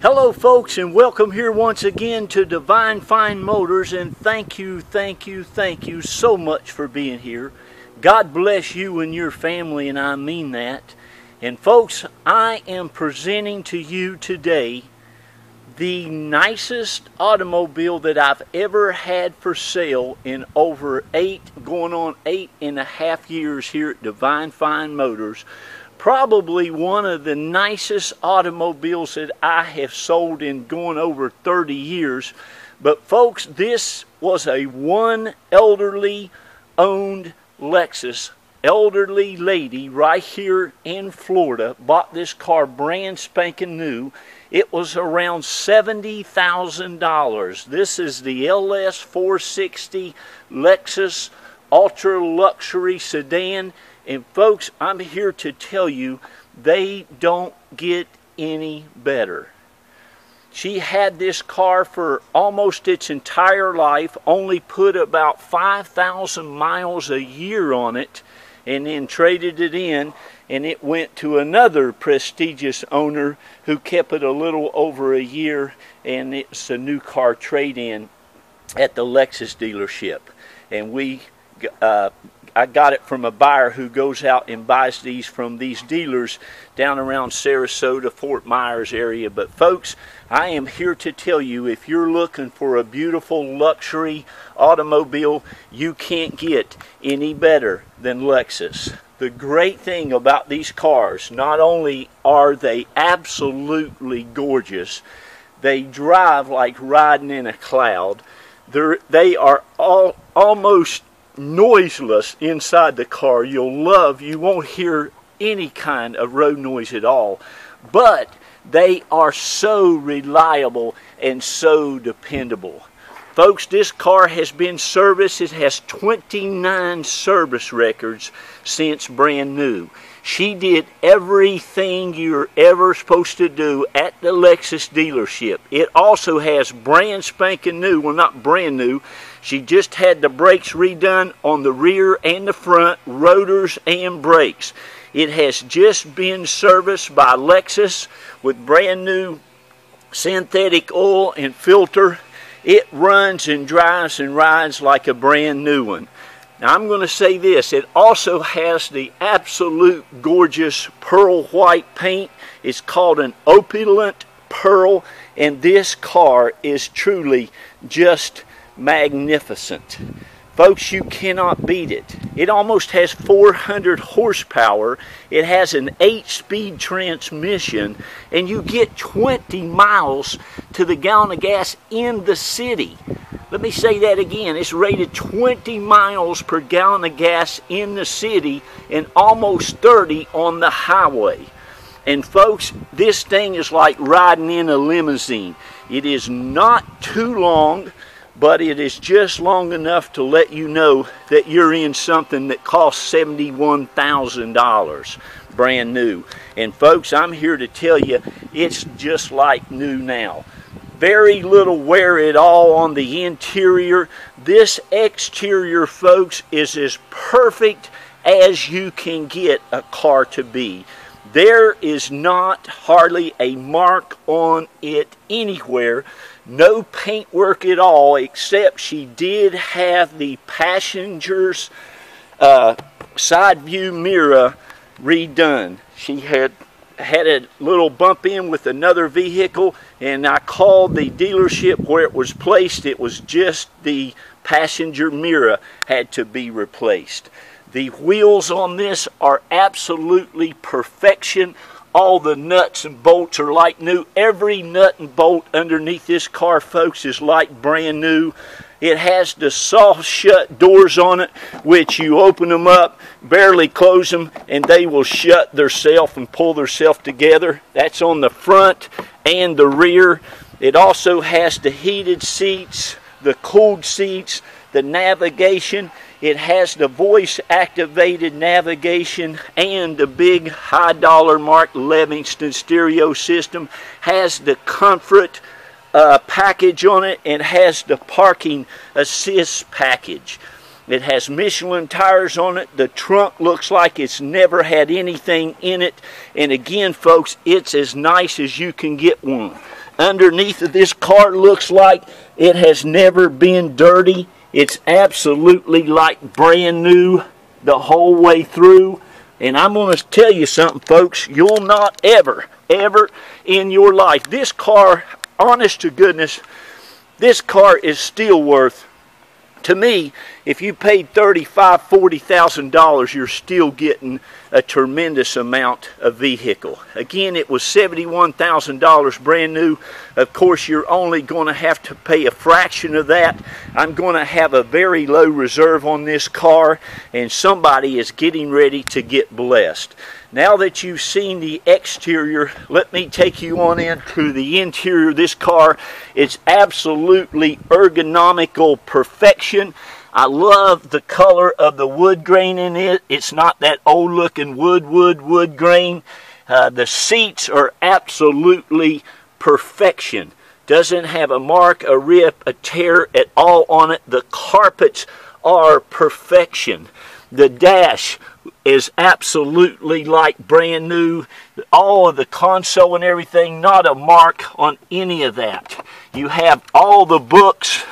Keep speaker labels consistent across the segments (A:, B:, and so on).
A: Hello folks, and welcome here once again to Divine Fine Motors, and thank you so much for being here. God bless you and your family, and I mean that. And folks, I am presenting to you today the nicest automobile that I've ever had for sale in over going on 8.5 years here at Divine Fine Motors. Probably one of the nicest automobiles that I have sold in going over 30 years. But folks, this was a one elderly owned Lexus. Elderly lady right here in Florida bought this car brand spanking new. It was around $70,000. This is the LS460 Lexus ultra luxury sedan. And folks, I'm here to tell you, they don't get any better. She had this car for almost its entire life, only put about 5,000 miles a year on it, and then traded it in, and it went to another prestigious owner who kept it a little over a year, and it's a new car trade-in at the Lexus dealership. And I got it from a buyer who goes out and buys these from these dealers down around Sarasota, Fort Myers area. But folks, I am here to tell you, if you're looking for a beautiful luxury automobile, you can't get any better than Lexus. The great thing about these cars, not only are they absolutely gorgeous, they drive like riding in a cloud. They are almost noiseless inside the car. You won't hear any kind of road noise at all, but they are so reliable and so dependable. Folks, this car has been serviced. It has 29 service records since brand new. She did everything you're ever supposed to do at the Lexus dealership. It also has brand spanking new, well, not brand new, she just had the brakes redone on the rear and the front, rotors and brakes. It has just been serviced by Lexus with brand new synthetic oil and filter. It runs and drives and rides like a brand new one. Now I'm going to say this, it also has the absolute gorgeous pearl white paint. It's called an opulent pearl, and this car is truly just magnificent. Folks, you cannot beat it. It almost has 400 horsepower. It has an 8-speed transmission, and you get 20 miles to the gallon of gas in the city. Let me say that again. It's rated 20 miles per gallon of gas in the city and almost 30 on the highway. And folks, this thing is like riding in a limousine. It is not too long, but it is just long enough to let you know that you're in something that costs $71,000 brand new. And folks, I'm here to tell you, it's just like new now. Very little wear at all on the interior. This exterior, folks, is as perfect as you can get a car to be. There is not hardly a mark on it anywhere. No paintwork at all, except she did have the passenger's side view mirror redone. She had a little bump in with another vehicle, and I called the dealership where it was placed. It was just the passenger mirror had to be replaced. The wheels on this are absolutely perfection. All the nuts and bolts are like new. Every nut and bolt underneath this car, folks, is like brand new. It has the soft shut doors on it, which you open them up, barely close them, and they will shut themselves and pull themselves together. That's on the front and the rear. It also has the heated seats, the cooled seats, the navigation. It has the voice-activated navigation and the big high-dollar Mark Livingston stereo system. Has the comfort package on it, and has the parking assist package. It has Michelin tires on it. The trunk looks like it's never had anything in it. And again, folks, it's as nice as you can get one. underneath of this car looks like it has never been dirty. It's absolutely like brand new the whole way through. And I'm going to tell you something, folks. You'll not ever in your life, this car, honest to goodness, this car is still worth, to me, if you paid $35,000, $40,000, you're still getting a tremendous amount of vehicle. Again, it was $71,000 brand new. Of course, you're only going to have to pay a fraction of that. I'm going to have a very low reserve on this car, and somebody is getting ready to get blessed. Now that you've seen the exterior, let me take you on into the interior of this car. It's absolutely ergonomical perfection. I love the color of the wood grain in it. It's not that old looking wood grain. The seats are absolutely perfection. Doesn't have a mark, a rip, a tear at all on it. The carpets are perfection. The dash is absolutely like brand new. All of the console and everything, not a mark on any of that. You have all the books.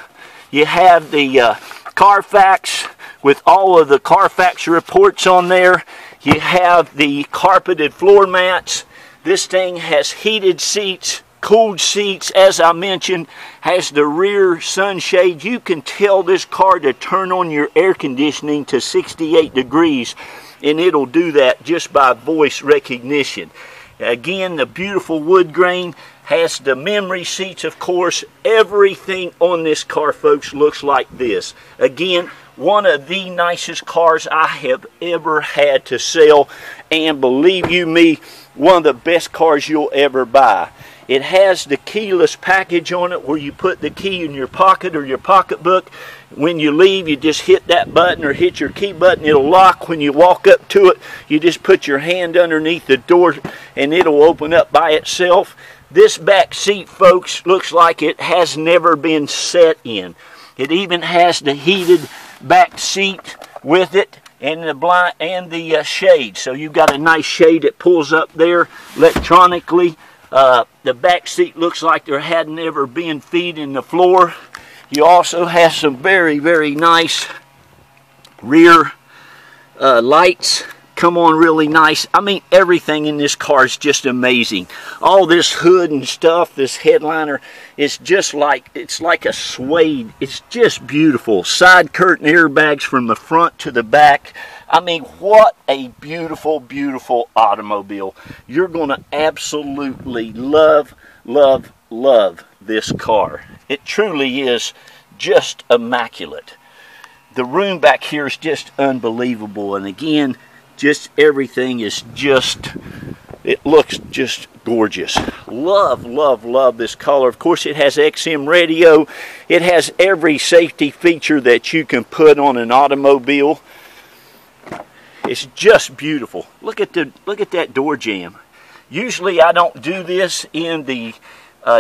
A: You have the Carfax with all of the Carfax reports on there. You have the carpeted floor mats. This thing has heated seats, cooled seats, as I mentioned, has the rear sunshade. You can tell this car to turn on your air conditioning to 68 degrees, and it'll do that just by voice recognition. Again, the beautiful wood grain has the memory seats, of course. Everything on this car, folks, looks like this. Again, one of the nicest cars I have ever had to sell, and believe you me, one of the best cars you'll ever buy. It has the keyless package on it where you put the key in your pocket or your pocketbook. When you leave, you just hit that button or hit your key button. It'll lock. When you walk up to it, you just put your hand underneath the door and it'll open up by itself. This back seat, folks, looks like it has never been set in. It even has the heated back seat with it and the blind and the shade. So you've got a nice shade that pulls up there electronically. The back seat looks like there had never been feet in the floor. You also have some very, very nice rear lights. Come on, really nice. I mean, everything in this car is just amazing. All this hood and stuff, this headliner, it's just like, it's like a suede. It's just beautiful. Side curtain airbags from the front to the back. I mean, what a beautiful, beautiful automobile. You're going to absolutely love, love, love this car. It truly is just immaculate. The room back here is just unbelievable. And again, just everything is just, it looks just gorgeous. Love, love, love this color. Of course, it has XM radio. It has every safety feature that you can put on an automobile. It's just beautiful. Look at that door jamb. Usually I don't do this in the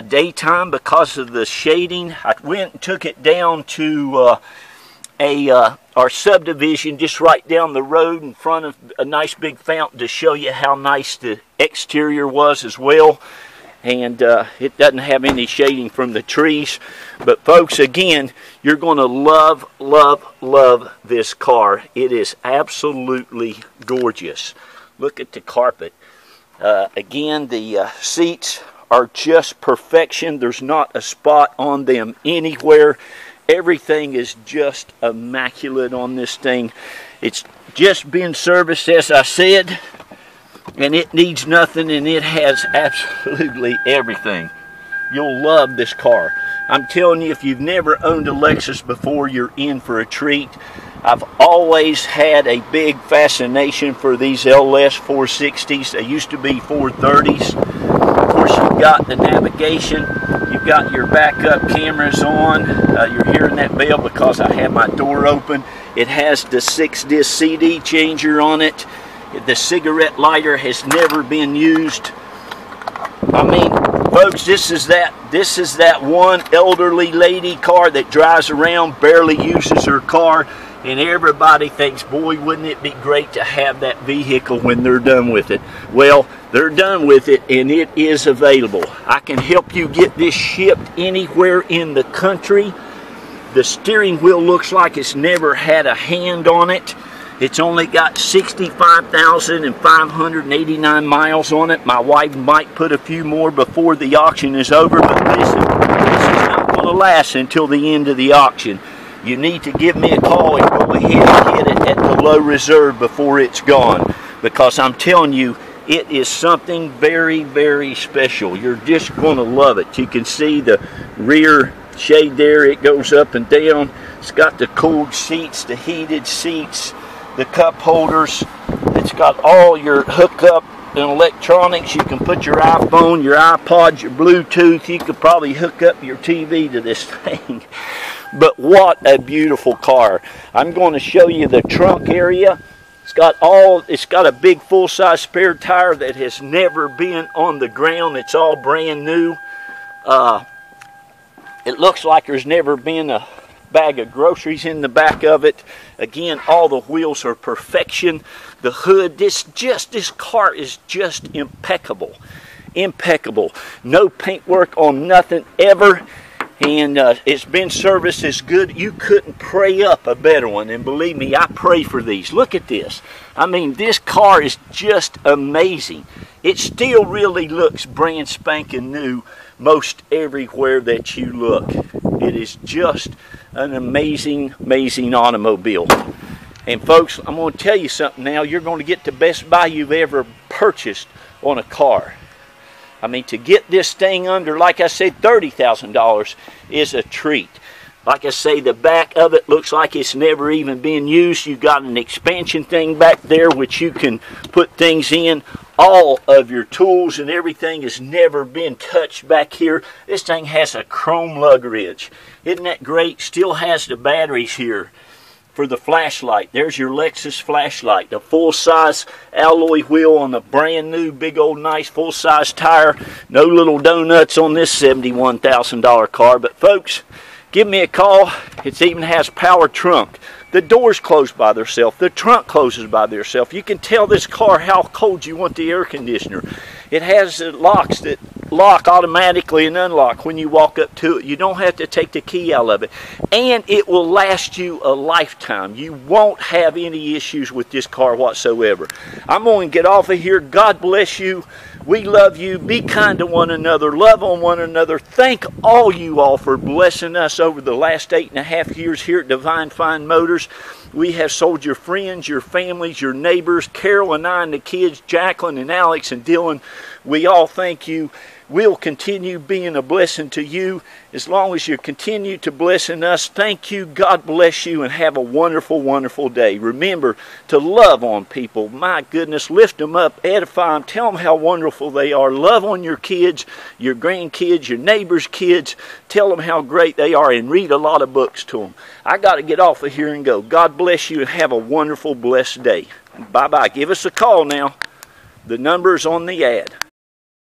A: daytime because of the shading. I went and took it down to our subdivision just right down the road in front of a nice big fountain to show you how nice the exterior was as well. And it doesn't have any shading from the trees. But folks, again, you're going to love, love, love this car. It is absolutely gorgeous. Look at the carpet. Again, the seats are just perfection. There's not a spot on them anywhere. Everything is just immaculate on this thing. It's just been serviced, as I said, and it needs nothing, and it has absolutely everything. You'll love this car. I'm telling you, if you've never owned a Lexus before, you're in for a treat. I've always had a big fascination for these LS460s. They used to be 430s. Of course, you've got the navigation. You've got your backup cameras on. You're hearing that bell because I have my door open. It has the 6-disc CD changer on it. The cigarette lighter has never been used. I mean, folks, this is that one elderly lady car that drives around, barely uses her car. And everybody thinks, boy, wouldn't it be great to have that vehicle when they're done with it. Well, they're done with it and it is available. I can help you get this shipped anywhere in the country. The steering wheel looks like it's never had a hand on it. It's only got 65,589 miles on it. My wife might put a few more before the auction is over, but this is not going to last until the end of the auction. You need to give me a call and go ahead and get it at the low reserve before it's gone. Because I'm telling you, it is something very, very special. You're just going to love it. You can see the rear shade there. It goes up and down. It's got the cooled seats, the heated seats, the cup holders. It's got all your hookup and electronics. You can put your iPhone, your iPod, your Bluetooth. You could probably hook up your TV to this thing. But what a beautiful car. I'm going to show you the trunk area. It's got a big full-size spare tire that has never been on the ground. It's all brand new. It looks like there's never been a bag of groceries in the back of it. Again, all the wheels are perfection. The hood, this car is just impeccable. Impeccable. No paintwork on nothing ever. And it's been serviced as good. You couldn't pray up a better one. And believe me, I pray for these. Look at this. I mean, this car is just amazing. It still really looks brand spanking new most everywhere that you look. It is just an amazing, amazing automobile. And folks, I'm going to tell you something now. You're going to get the best buy you've ever purchased on a car. I mean, to get this thing under, like I said, $30,000 is a treat. Like I say, the back of it looks like it's never even been used. You've got an expansion thing back there which you can put things in. All of your tools and everything has never been touched back here. This thing has a chrome lug ridge. Isn't that great? Still has the batteries here for the flashlight. There's your Lexus flashlight. The full-size alloy wheel on the brand new big old nice full-size tire. No little donuts on this $71,000 car. But folks, give me a call. It even has power trunk. The doors close by themselves. The trunk closes by themselves. You can tell this car how cold you want the air conditioner. It has locks that lock automatically and unlock when you walk up to it. You don't have to take the key out of it. And it will last you a lifetime. You won't have any issues with this car whatsoever. I'm going to get off of here. God bless you. We love you. Be kind to one another. Love on one another. Thank all you all for blessing us over the last 8.5 years here at Divine Fine Motors. We have sold your friends, your families, your neighbors, Carol and I and the kids, Jacqueline and Alex and Dylan. We all thank you. We'll continue being a blessing to you as long as you continue to blessing us. Thank you. God bless you and have a wonderful, wonderful day. Remember to love on people. My goodness, lift them up, edify them, tell them how wonderful they are. Love on your kids, your grandkids, your neighbors' kids. Tell them how great they are and read a lot of books to them. I got to get off of here and go. God bless you and have a wonderful, blessed day. Bye-bye. Give us a call now. The number's on the ad.